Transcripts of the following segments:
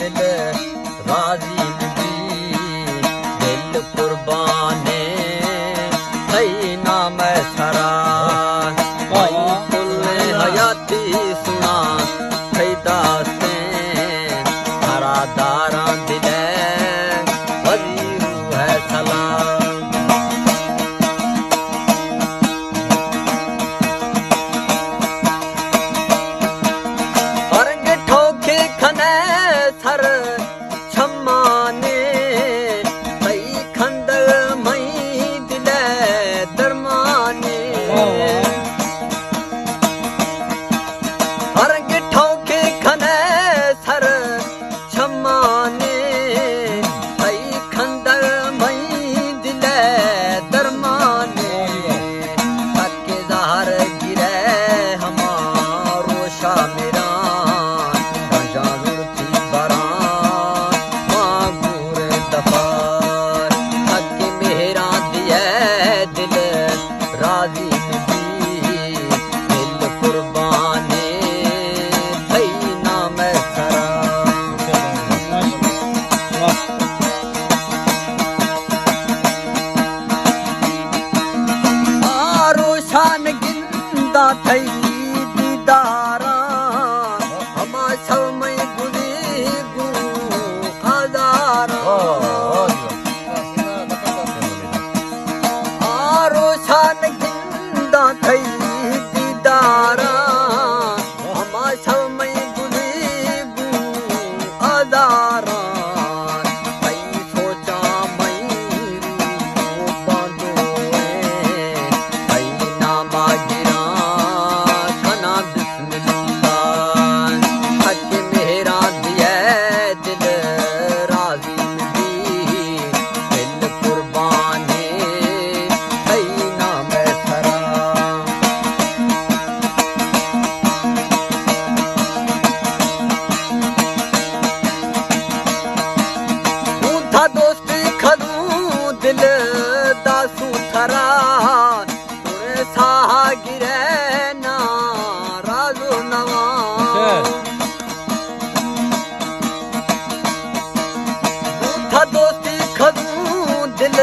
दिल राजी दिल कुर्बाने थई नाम सरा कुल हयाती सुना थई दास्ते हरादारा दिल वजीरू है सलाम औरंग ठोके खने सर छम्माने तई खंड मई दिल दरमाने औरंग ठोके खने सर छम्माने तई खंड मई दिल दरमाने तके ज़हर गिरे हमारो शामिरा राजी दिल कुर्बाने थई नाम सरा रोशान गिंदा थई दीदारा हमा समय गुज़ीगू हज़ारा रोशान गिंदा थई दीदारा हमा समय गुज़ीगू हज़ारा थई सोचा मई बांधो थई नामा गिरा खना बिस्मिल्लाह हक मेरा दिए दिल राजी दिल कुर्बाने दोस्ती खलू दिल दासू थरा तुरे साह गिरे ना राजो नवा दोस्ती खलू दिल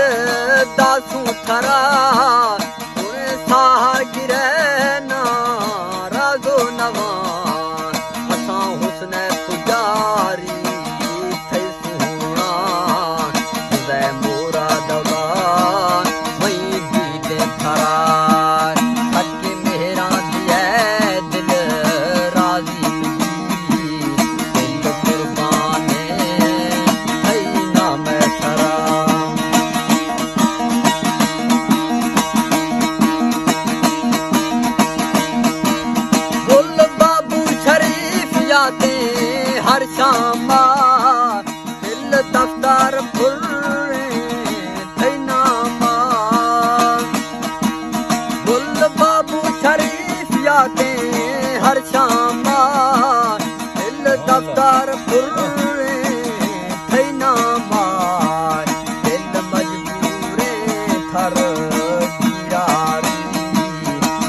दासू थरा तुरे साह गिरे ना राजो नवा असां हुस्न पुजारी मोरा दवा वही दीद फरार हक मेरा दिए दिल राजी दिल कुर्बाने थई नाम सरा गुल बाबू शरीफ यादे हर शाम दिल दफ्तर फुल बाबू शरीफ यादे हर शाम दिल दफ्तर फुर्रे थई नामार दिल मजबूरे थर गिरारी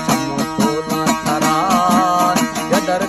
समो तोला थरा गदर